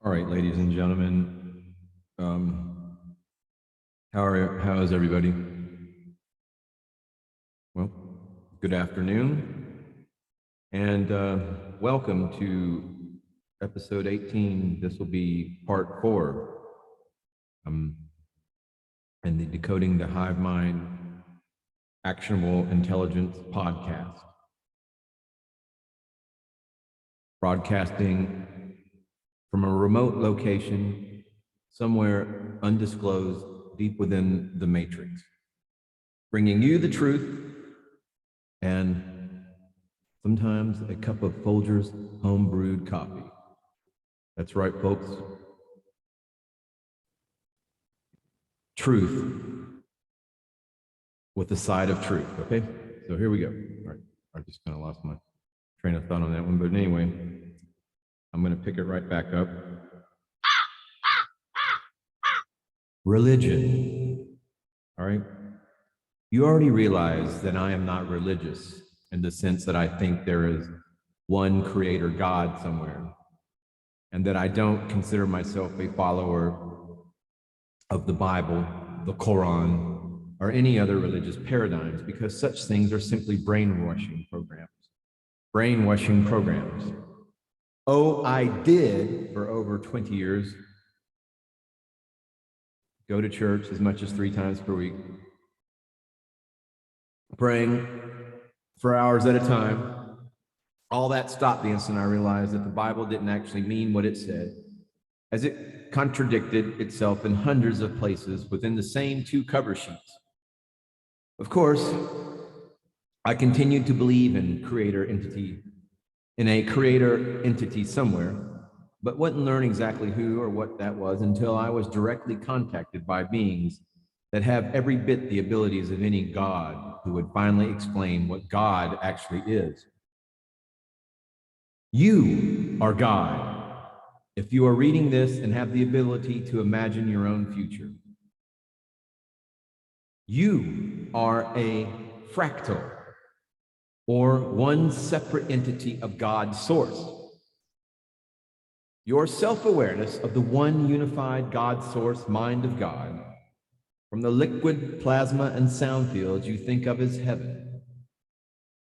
All right, ladies and gentlemen, how is everybody? Well, good afternoon, and welcome to episode 18. This will be part 4, and the Decoding the Hive Mind Actionable Intelligence podcast, broadcasting from a remote location, somewhere undisclosed, deep within the matrix, bringing you the truth and sometimes a cup of Folgers home-brewed coffee. That's right, folks. Truth with a side of truth, okay? So here we go. All right, I just kind of lost my train of thought on that one, but anyway, I'm going to pick it right back up. Religion. All right. You already realize that I am not religious in the sense that I think there is one creator God somewhere, and that I don't consider myself a follower of the Bible, the Quran, or any other religious paradigms, because such things are simply brainwashing programs. Brainwashing programs. Oh, I did for over 20 years go to church as much as 3 times per week, praying for hours at a time. All that stopped the instant I realized that the Bible didn't actually mean what it said, as it contradicted itself in hundreds of places within the same 2 cover sheets. Of course, I continued to believe in a creator entity somewhere, but wouldn't learn exactly who or what that was until I was directly contacted by beings that have every bit the abilities of any God, who would finally explain what God actually is. You are God, if you are reading this and have the ability to imagine your own future. You are a fractal, or one separate entity of God's source. Your self-awareness of the one unified God source mind of God, from the liquid, plasma, and sound fields you think of as heaven.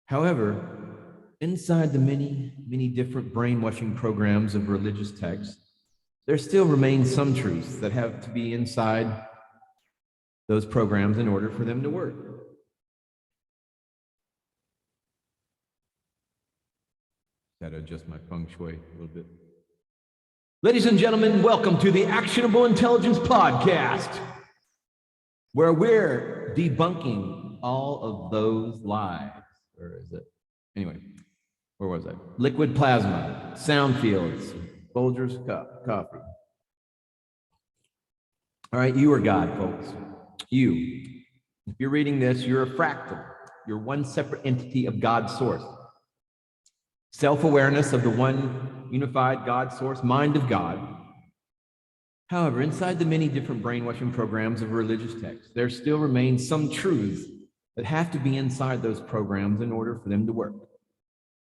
However, inside the many, many different brainwashing programs of religious texts, there still remains some truths that have to be inside those programs in order for them to work. Got to adjust my feng shui a little bit. Ladies and gentlemen, welcome to the Actionable Intelligence Podcast, where we're debunking all of those lies. Or is it? Anyway, where was I? Liquid plasma, sound fields, Folgers coffee. All right, you are God, folks. You. If you're reading this, you're a fractal. You're one separate entity of God's source. Self-awareness of the one unified God source, mind of God. However, inside the many different brainwashing programs of religious texts, there still remains some truths that have to be inside those programs in order for them to work.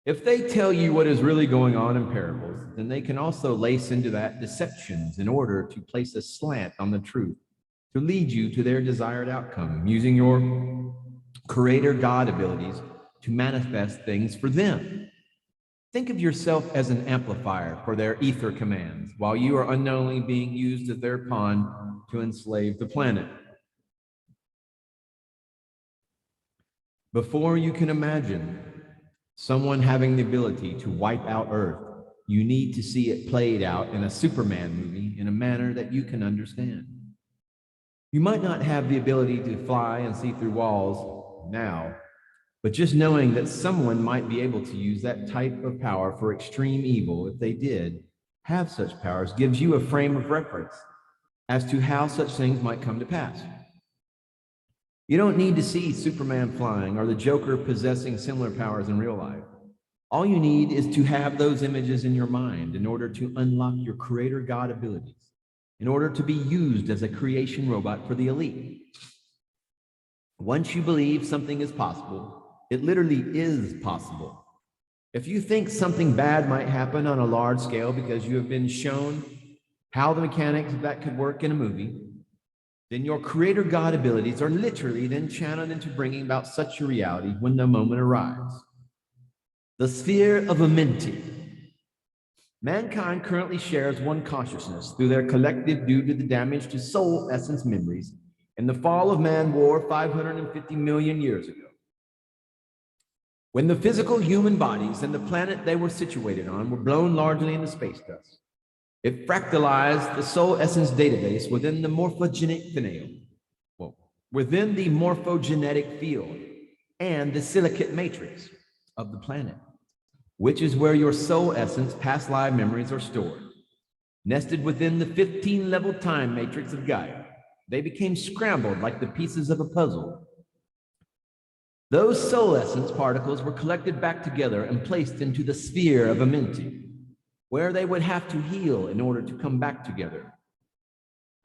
If they tell you what is really going on in parables, then they can also lace into that deceptions in order to place a slant on the truth, to lead you to their desired outcome, using your creator God abilities to manifest things for them. Think of yourself as an amplifier for their ether commands, while you are unknowingly being used as their pawn to enslave the planet. Before you can imagine someone having the ability to wipe out Earth, you need to see it played out in a Superman movie in a manner that you can understand. You might not have the ability to fly and see through walls now, but just knowing that someone might be able to use that type of power for extreme evil, if they did have such powers, gives you a frame of reference as to how such things might come to pass. You don't need to see Superman flying or the Joker possessing similar powers in real life. All you need is to have those images in your mind in order to unlock your creator God abilities, in order to be used as a creation robot for the elite. Once you believe something is possible, it literally is possible. If you think something bad might happen on a large scale because you have been shown how the mechanics of that could work in a movie, then your creator God abilities are literally then channeled into bringing about such a reality when the moment arrives. The sphere of Amenti. Mankind currently shares one consciousness through their collective due to the damage to soul essence memories in the fall of man war 550 million years ago. When the physical human bodies and the planet they were situated on were blown largely into space dust, it fractalized the soul essence database within the morphogenic within the morphogenetic field and the silicate matrix of the planet, which is where your soul essence past life memories are stored. Nested within the 15-level time matrix of Gaia, they became scrambled like the pieces of a puzzle. Those soul essence particles were collected back together and placed into the sphere of Amenti, where they would have to heal in order to come back together.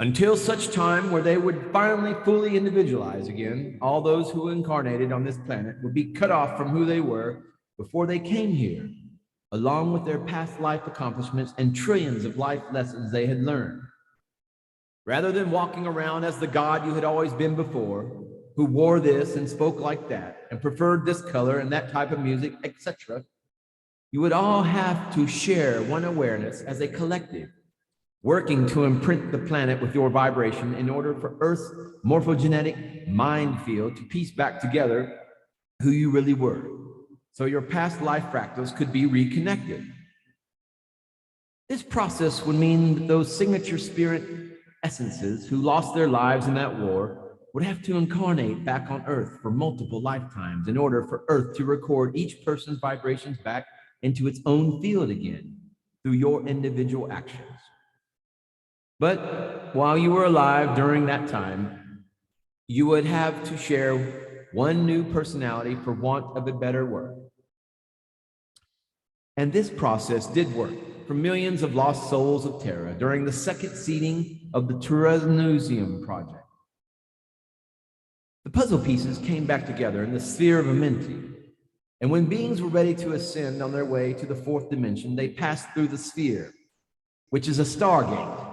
Until such time where they would finally fully individualize again, all those who incarnated on this planet would be cut off from who they were before they came here, along with their past life accomplishments and trillions of life lessons they had learned. Rather than walking around as the God you had always been before, who wore this and spoke like that, and preferred this color and that type of music, etc., you would all have to share one awareness as a collective, working to imprint the planet with your vibration in order for Earth's morphogenetic mind field to piece back together who you really were, so your past life fractals could be reconnected. This process would mean that those signature spirit essences who lost their lives in that war would have to incarnate back on Earth for multiple lifetimes in order for Earth to record each person's vibrations back into its own field again through your individual actions. But while you were alive during that time, you would have to share one new personality for want of a better word. And this process did work for millions of lost souls of Terra during the second seeding of the Turanusium project. The puzzle pieces came back together in the sphere of Amenti, and when beings were ready to ascend on their way to the fourth dimension, they passed through the sphere, which is a stargate,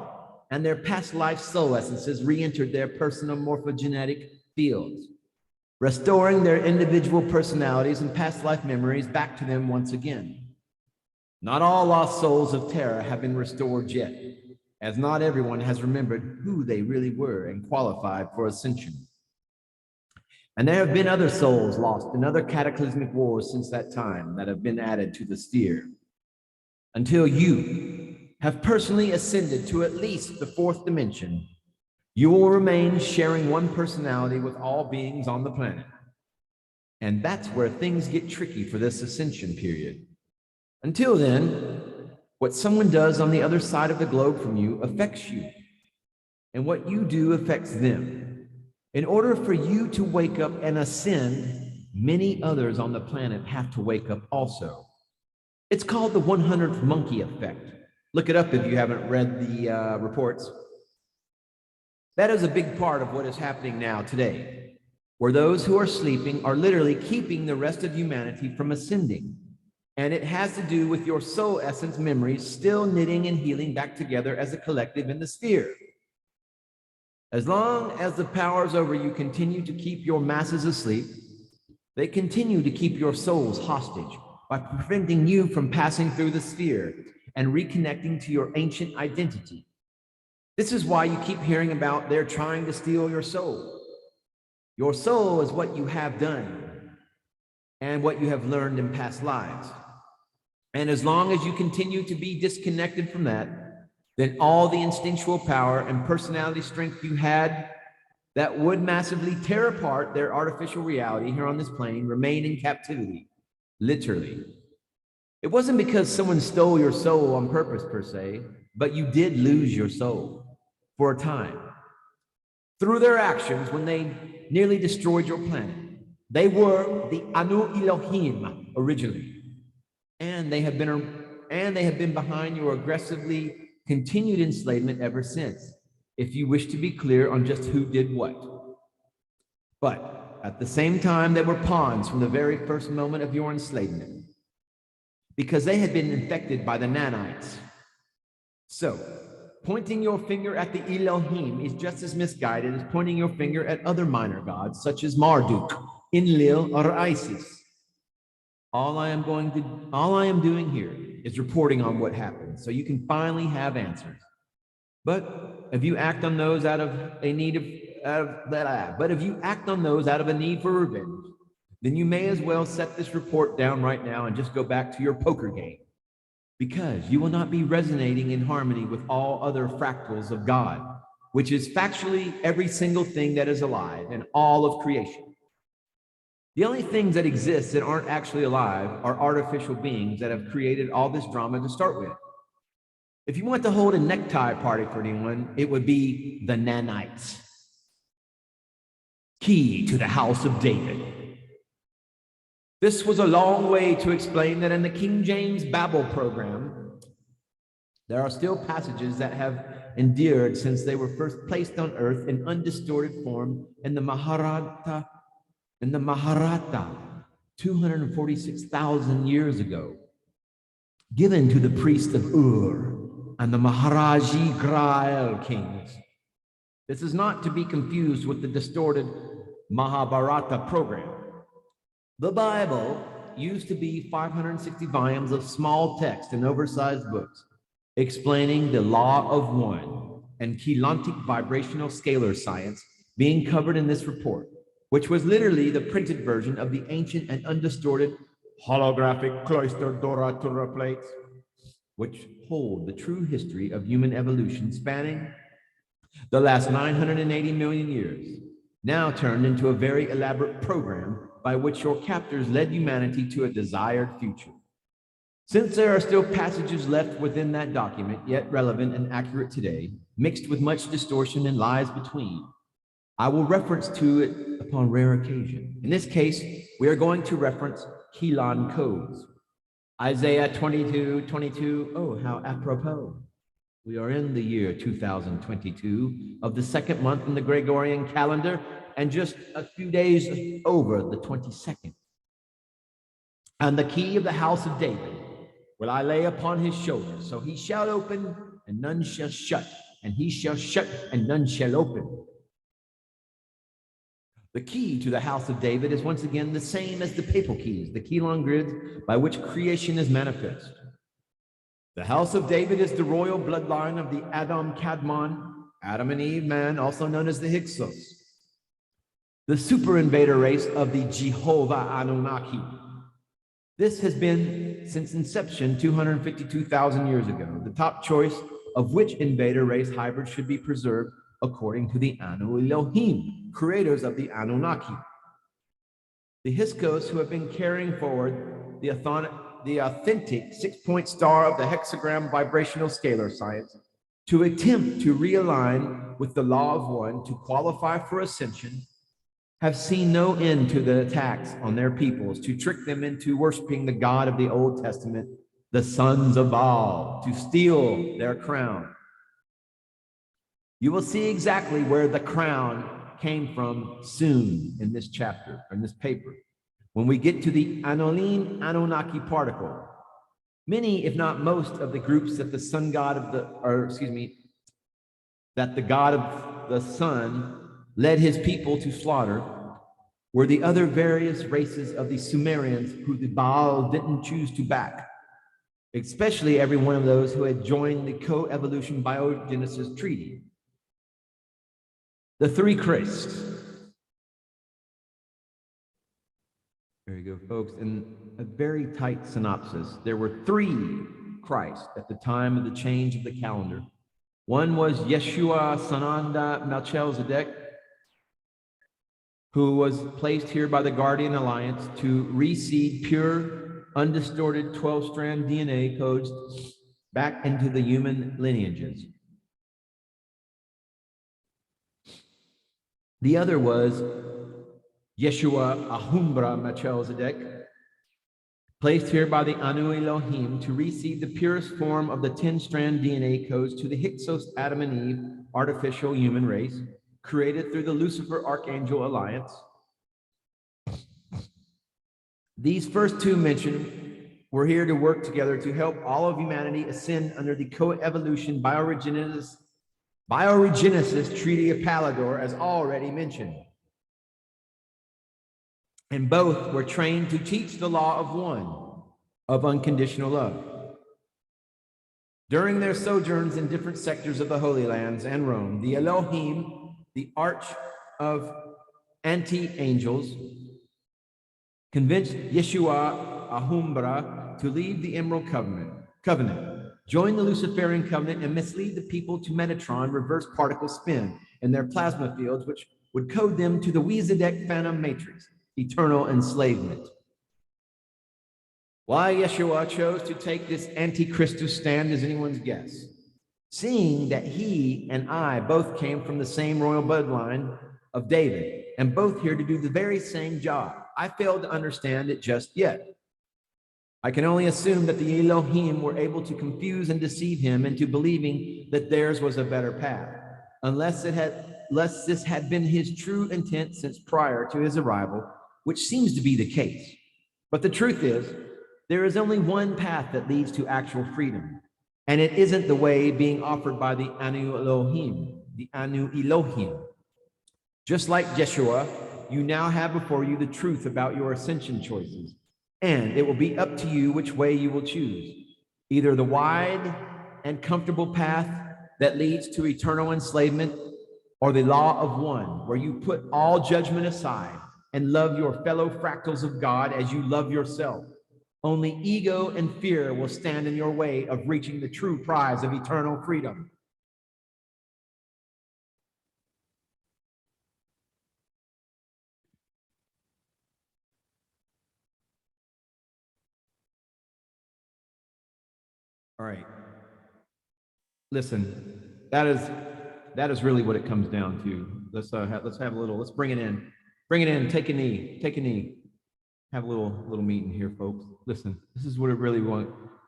and their past life soul essences re-entered their personal morphogenetic fields, restoring their individual personalities and past life memories back to them once again. Not all lost souls of Terra have been restored yet, as not everyone has remembered who they really were and qualified for ascension. And there have been other souls lost in other cataclysmic wars since that time that have been added to the sphere. Until you have personally ascended to at least the fourth dimension, you will remain sharing one personality with all beings on the planet. And that's where things get tricky for this ascension period. Until then, what someone does on the other side of the globe from you affects you, and what you do affects them. In order for you to wake up and ascend, many others on the planet have to wake up also. It's called the 100th monkey effect. Look it up if you haven't read the reports. That is a big part of what is happening now today, where those who are sleeping are literally keeping the rest of humanity from ascending. And it has to do with your soul essence memories still knitting and healing back together as a collective in the sphere. As long as the powers over you continue to keep your masses asleep, they continue to keep your souls hostage by preventing you from passing through the sphere and reconnecting to your ancient identity. This is why you keep hearing about they're trying to steal your soul. Your soul is what you have done and what you have learned in past lives. And as long as you continue to be disconnected from that, then all the instinctual power and personality strength you had that would massively tear apart their artificial reality here on this plane remain in captivity, literally. It wasn't because someone stole your soul on purpose per se, but you did lose your soul for a time. Through their actions when they nearly destroyed your planet. They were the Anu Elohim originally, and they have been behind your aggressively continued enslavement ever since, if you wish to be clear on just who did what. But at the same time, they were pawns from the very first moment of your enslavement, because they had been infected by the nanites. So, Pointing your finger at the Elohim is just as misguided as pointing your finger at other minor gods, such as Marduk, Enlil, or Isis. All I am doing here is reporting on what happened, so you can finally have answers. But if you act on those out of a need for revenge, then you may as well set this report down right now and just go back to your poker game, because you will not be resonating in harmony with all other fractals of God, which is factually every single thing that is alive in all of creation. The only things that exist that aren't actually alive are artificial beings that have created all this drama to start with. If you want to hold a necktie party for anyone, it would be the nanites. Key to the house of David. This was a long way to explain that in the King James Bible program, there are still passages that have endured since they were first placed on earth in undistorted form in the Mahabharata 246,000 years ago, given to the priest of Ur and the Maharaji Grail kings. This is not to be confused with the distorted Mahabharata program. The Bible used to be 560 volumes of small text and oversized books explaining the law of one and Keylontic vibrational scalar science being covered in this report, which was literally the printed version of the ancient and undistorted holographic cloister Dora plates, which hold the true history of human evolution spanning the last 980 million years, now turned into a very elaborate program by which your captors led humanity to a desired future. Since there are still passages left within that document, yet relevant and accurate today, mixed with much distortion and lies between, I will reference to it upon rare occasion. In this case, we are going to reference Kelon codes. Isaiah 22:22. Oh, how apropos. We are in the year 2022 of the second month in the Gregorian calendar, and just a few days over the 22nd. And the key of the house of David will I lay upon his shoulders, so he shall open and none shall shut, and he shall shut and none shall open. The key to the house of David is once again the same as the papal keys, the Kelon grids by which creation is manifest. The house of David is the royal bloodline of the Adam Kadmon, Adam and Eve man, also known as the Hyksos, the super invader race of the Jehovah Anunnaki. This has been since inception 252,000 years ago, the top choice of which invader race hybrid should be preserved according to the Anu Elohim, creators of the Anunnaki. The Hyksos, who have been carrying forward the authentic 6-point star of the hexagram vibrational scalar science to attempt to realign with the law of one to qualify for ascension, have seen no end to the attacks on their peoples to trick them into worshiping the God of the Old Testament, the sons of Baal, to steal their crown. You will see exactly where the crown came from soon in this chapter, in this paper, when we get to the Anolim Anunnaki particle. Many, if not most, of the groups that the sun god of that the god of the sun led his people to slaughter were the other various races of the Sumerians who the Baal didn't choose to back, especially every one of those who had joined the co-evolution biogenesis treaty. The three Christs. There you go, folks. In a very tight synopsis, there were three Christ at the time of the change of the calendar. One was Yeshua Sananda Melchizedek, who was placed here by the Guardian Alliance to reseed pure, undistorted 12-strand DNA codes back into the human lineages. The other was Yeshua Ahumbra Melchizedek, placed here by the Anu Elohim to reseed the purest form of the 10-strand DNA codes to the Hyksos Adam and Eve artificial human race, created through the Lucifer Archangel Alliance. These first two mentioned We're here to work together to help all of humanity ascend under the co-evolution bioregenesis Treaty of Palador, as already mentioned. And both were trained to teach the law of one, of unconditional love. During their sojourns in different sectors of the Holy Lands and Rome, the Elohim, the arch of anti-angels, convinced Yeshua Ahumbra to leave the Emerald Covenant, join the Luciferian Covenant, and mislead the people to Metatron reverse particle spin in their plasma fields, which would code them to the Wezadek Phantom Matrix, eternal enslavement. Why Yeshua chose to take this anti-Christus stand is anyone's guess, seeing that he and I both came from the same royal bloodline of David, and both here to do the very same job. I failed to understand it just yet. I can only assume that the Elohim were able to confuse and deceive him into believing that theirs was a better path, unless this had been his true intent since prior to his arrival, which seems to be the case. But the truth is, there is only one path that leads to actual freedom, and it isn't the way being offered by the Anu Elohim. Just like Yeshua, you now have before you the truth about your ascension choices, and it will be up to you which way you will choose, either the wide and comfortable path that leads to eternal enslavement, or the law of one, where you put all judgment aside and love your fellow fractals of God as you love yourself. Only ego and fear will stand in your way of reaching the true prize of eternal freedom. All right. Listen, that is really what it comes down to. Let's have a little. Let's bring it in. Bring it in. Take a knee. Take a knee. Have a little meeting here, folks. Listen, this is what it really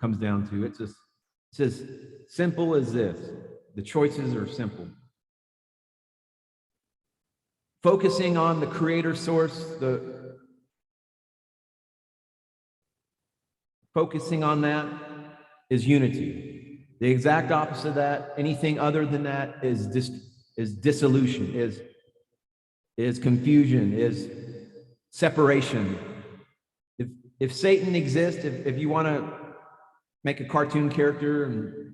comes down to. It's as simple as this. The choices are simple. Focusing on the creator source, focusing on that is unity. The exact opposite of that, anything other than that is dissolution, is confusion, is separation. If Satan exists, if you want to make a cartoon character and,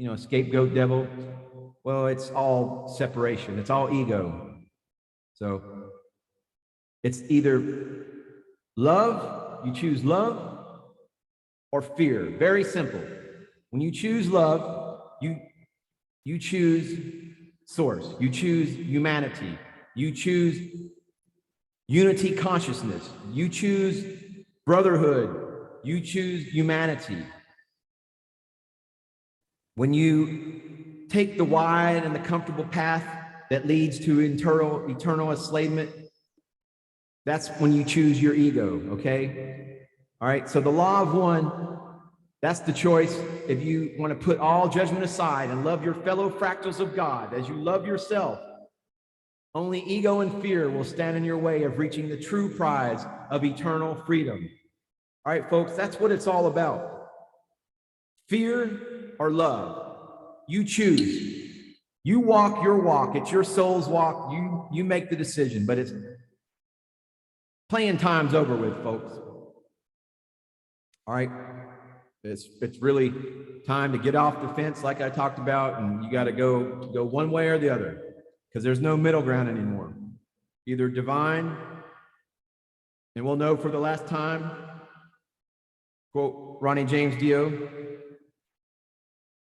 a scapegoat devil, well, it's all separation. It's all ego. So it's either love, you choose love, or fear. Very simple. When you choose love, you choose source. You choose humanity. You choose unity consciousness. You choose brotherhood. You choose humanity. When you take the wide and the comfortable path that leads to eternal enslavement, that's when you choose your ego, okay? All right, so the law of one, that's the choice. If you want to put all judgment aside and love your fellow fractals of God as you love yourself, only ego and fear will stand in your way of reaching the true prize of eternal freedom. All right, folks, that's what it's all about. Fear or love, you choose. You walk your walk. It's your soul's walk. You make the decision, but it's playing time's over with, folks. All right, it's really time to get off the fence like I talked about, and you got to go one way or the other, because there's no middle ground anymore. Either divine, and we'll know for the last time, quote Ronnie James Dio,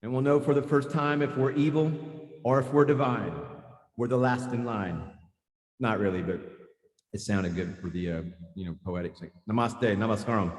and we'll know for the first time if we're evil or if we're divine. We're the last in line. Not really, but it sounded good for the poetic. Namaste, namaskaram.